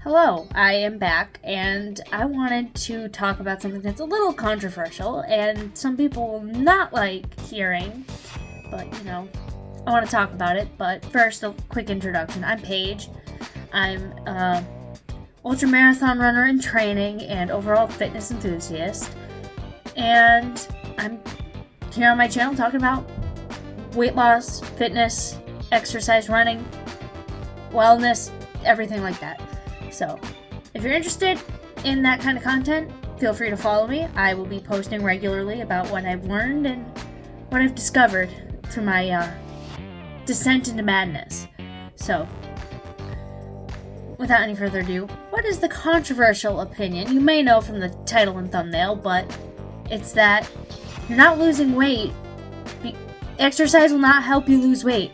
Hello, I am back, and I wanted to talk about something that's a little controversial, and some people will not like hearing, but I want to talk about it. But first, a quick introduction. I'm Paige. I'm a ultramarathon runner in training and overall fitness enthusiast, and I'm here on my channel talking about weight loss, fitness, exercise, running, wellness, everything like that. So, if you're interested in that kind of content, feel free to follow me. I will be posting regularly about what I've learned and what I've discovered through my descent into madness. So, without any further ado, what is the controversial opinion? You may know from the title and thumbnail, but it's that you're not losing weight. Exercise will not help you lose weight.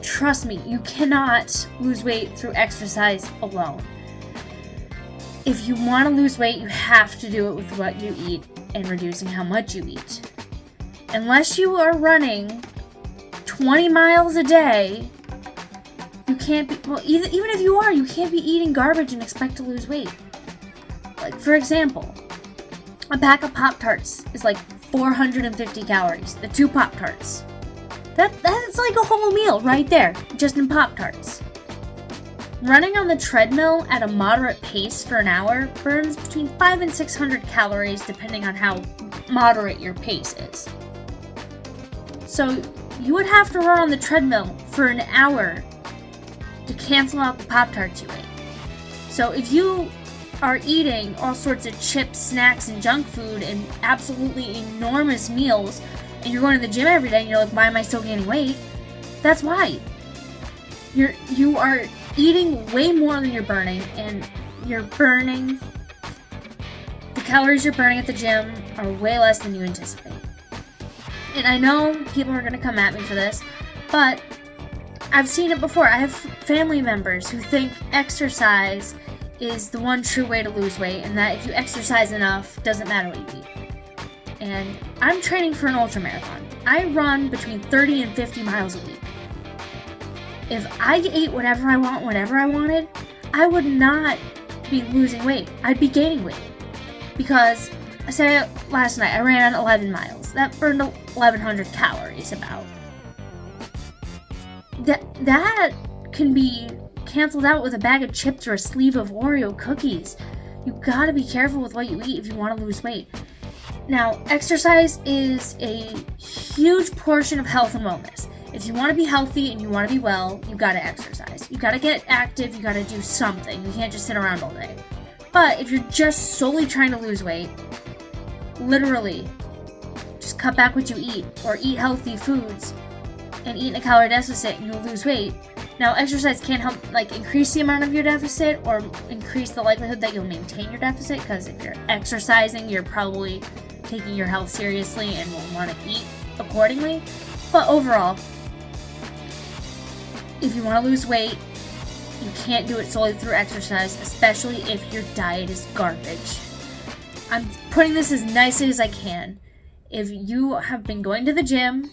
Trust me, you cannot lose weight through exercise alone. If you want to lose weight, you have to do it with what you eat and reducing how much you eat. Unless you are running 20 miles a day, you can't be, even if you are, you can't be eating garbage and expect to lose weight. Like, for example, a pack of Pop-Tarts is like 450 calories, the 2 Pop-Tarts. That's like a whole meal right there, just in Pop-Tarts. Running on the treadmill at a moderate pace for an hour burns between 500 and 600 calories depending on how moderate your pace is. So you would have to run on the treadmill for an hour to cancel out the Pop-Tarts you ate. So if you are eating all sorts of chips, snacks, and junk food and absolutely enormous meals, and you're going to the gym every day and you're like, why am I still gaining weight? That's why. You are eating way more than you're burning, and the calories you're burning at the gym are way less than you anticipate. And I know people are going to come at me for this, but I've seen it before. I have family members who think exercise is the one true way to lose weight, and that if you exercise enough, doesn't matter what you eat. And I'm training for an ultramarathon. I run between 30 and 50 miles a week. If I ate whatever I wanted, I would not be losing weight. I'd be gaining weight. Because, I said last night, I ran 11 miles. That burned 1,100 calories about. That can be canceled out with a bag of chips or a sleeve of Oreo cookies. You gotta be careful with what you eat if you want to lose weight. Now, exercise is a huge portion of health and wellness. If you want to be healthy and you want to be well, you gotta exercise. You gotta get active, you gotta do something. You can't just sit around all day. But if you're just solely trying to lose weight, literally, just cut back what you eat, or eat healthy foods, and eat in a calorie deficit, and you'll lose weight. Now, exercise can help, increase the amount of your deficit, or increase the likelihood that you'll maintain your deficit, because if you're exercising, you're probably taking your health seriously and will want to eat accordingly. But overall, if you want to lose weight, you can't do it solely through exercise, especially if your diet is garbage. I'm putting this as nicely as I can. If you have been going to the gym,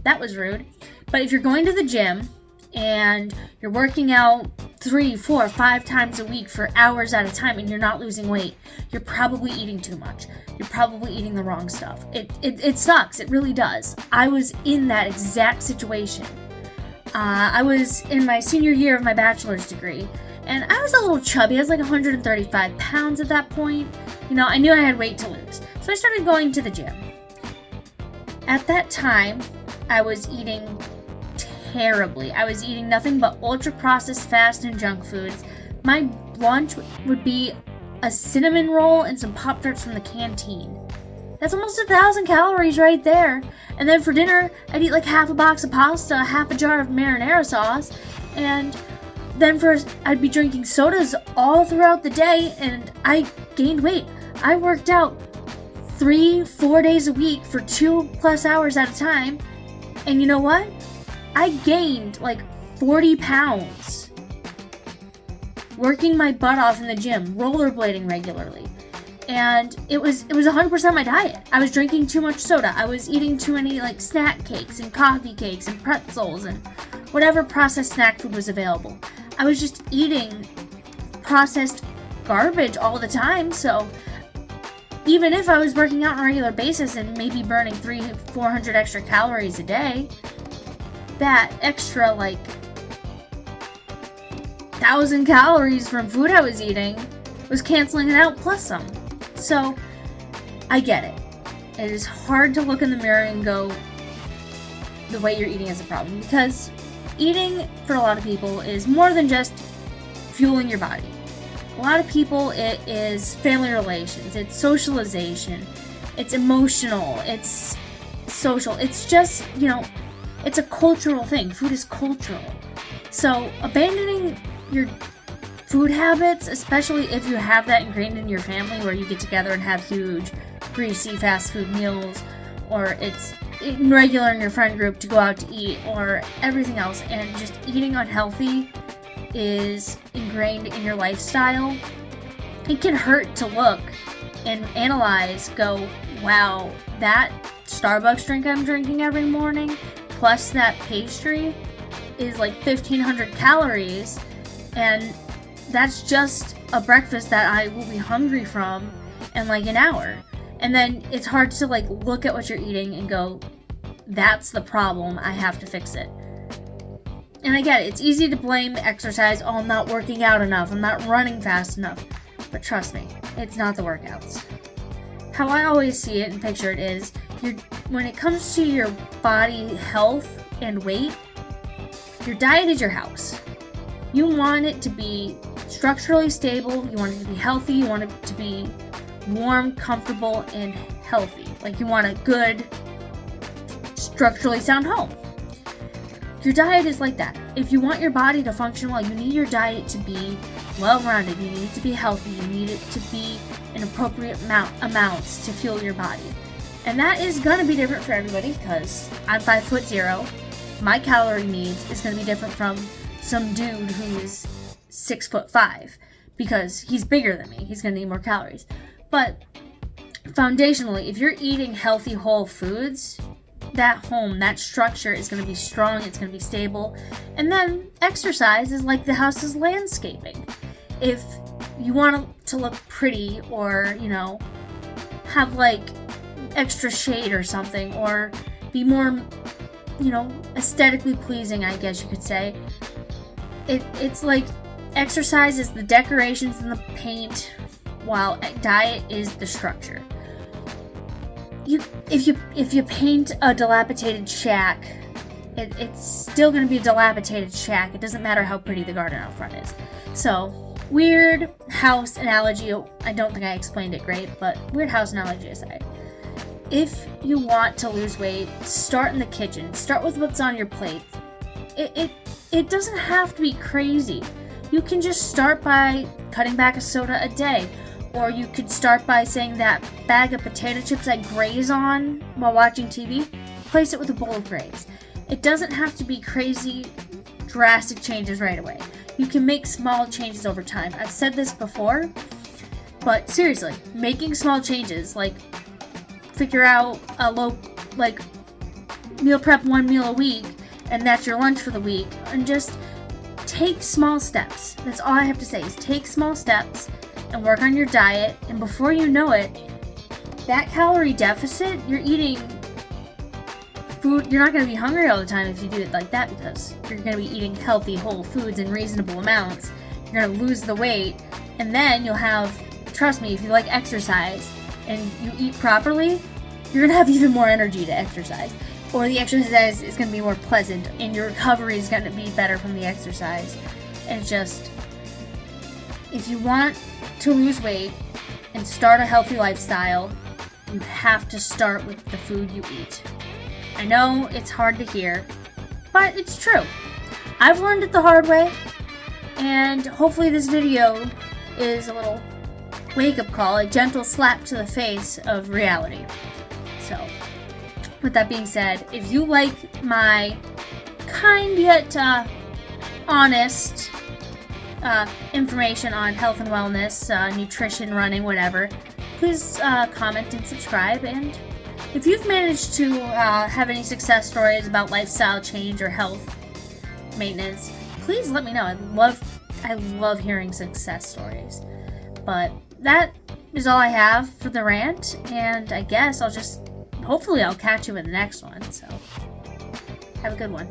that was rude, but if you're going to the gym and you're working out 3, 4, 5 times a week for hours at a time and you're not losing weight, you're probably eating too much. You're probably eating the wrong stuff. It sucks. It really does. I was in that exact situation. I was in my senior year of my bachelor's degree, and I was a little chubby. I was like 135 pounds at that point. I knew I had weight to lose. So I started going to the gym. At that time, I was eating terribly. I was eating nothing but ultra-processed fast and junk foods. My lunch would be a cinnamon roll and some Pop-Tarts from the canteen. That's almost 1,000 calories right there. And then for dinner, I'd eat like half a box of pasta, half a jar of marinara sauce, and then I'd be drinking sodas all throughout the day, and I gained weight. I worked out 3-4 days a week for 2+ hours at a time, and you know what? I gained like 40 pounds working my butt off in the gym, rollerblading regularly. And it was 100% my diet. I was drinking too much soda. I was eating too many snack cakes and coffee cakes and pretzels and whatever processed snack food was available. I was just eating processed garbage all the time, so even if I was working out on a regular basis and maybe burning 300-400 extra calories a day, that extra 1,000 calories from food I was eating was canceling it out plus some. So I get it. It is hard to look in the mirror and go, the way you're eating is a problem, because eating for a lot of people is more than just fueling your body. A lot of people, it is family relations, it's socialization, it's emotional, it's social, it's just, it's a cultural thing. Food is cultural. So abandoning your food habits, especially if you have that ingrained in your family where you get together and have huge, greasy fast food meals, or it's regular in your friend group to go out to eat, or everything else, and just eating unhealthy is ingrained in your lifestyle, it can hurt to look and analyze, go, wow, that Starbucks drink I'm drinking every morning, plus that pastry is 1,500 calories, and that's just a breakfast that I will be hungry from in an hour. And then it's hard to look at what you're eating and go, that's the problem, I have to fix it. And I get it, it's easy to blame exercise, oh, I'm not working out enough, I'm not running fast enough. But trust me, it's not the workouts. How I always see it and picture it is, when it comes to your body health and weight, your diet is your house. You want it to be structurally stable, you want it to be healthy, you want it to be warm, comfortable, and healthy. You want a good, structurally sound home. Your diet is like that. If you want your body to function well, you need your diet to be well-rounded, you need it to be healthy, you need it to be in appropriate amounts to fuel your body. And that is going to be different for everybody, because I'm 5'0". My calorie needs is going to be different from some dude who's 6'5", because he's bigger than me. He's going to need more calories. But foundationally, if you're eating healthy whole foods, that home, that structure is going to be strong, it's going to be stable. And then exercise is like the house's landscaping. If you want it to look pretty, or, have extra shade or something, or be more, aesthetically pleasing, I guess you could say, it's exercise is the decorations and the paint, while diet is the structure. If you paint a dilapidated shack, it's still going to be a dilapidated shack. It doesn't matter how pretty the garden out front is. So, weird house analogy. I don't think I explained it great, but weird house analogy aside. If you want to lose weight, start in the kitchen. Start with what's on your plate. It doesn't have to be crazy. You can just start by cutting back a soda a day. Or you could start by saying that bag of potato chips I graze on while watching TV, place it with a bowl of Graze. It doesn't have to be crazy, drastic changes right away. You can make small changes over time. I've said this before, but seriously, making small changes, figure out a meal prep 1 meal a week, and that's your lunch for the week, and just take small steps. That's all I have to say, is take small steps and work on your diet, and before you know it, that calorie deficit, you're eating food, you're not going to be hungry all the time if you do it like that, because you're going to be eating healthy, whole foods in reasonable amounts. You're going to lose the weight, and then you'll have, trust me, if you like exercise and you eat properly, you're going to have even more energy to exercise. Or the exercise is going to be more pleasant, and your recovery is going to be better from the exercise. And it's just, if you want to lose weight and start a healthy lifestyle, you have to start with the food you eat. I know it's hard to hear, but it's true. I've learned it the hard way, and hopefully this video is a little wake-up call, a gentle slap to the face of reality. So, with that being said, if you like my kind yet honest information on health and wellness, nutrition, running, whatever, please comment and subscribe. And if you've managed to have any success stories about lifestyle change or health, maintenance, please let me know. I love hearing success stories. But that is all I have for the rant, and I guess hopefully I'll catch you in the next one. So have a good one.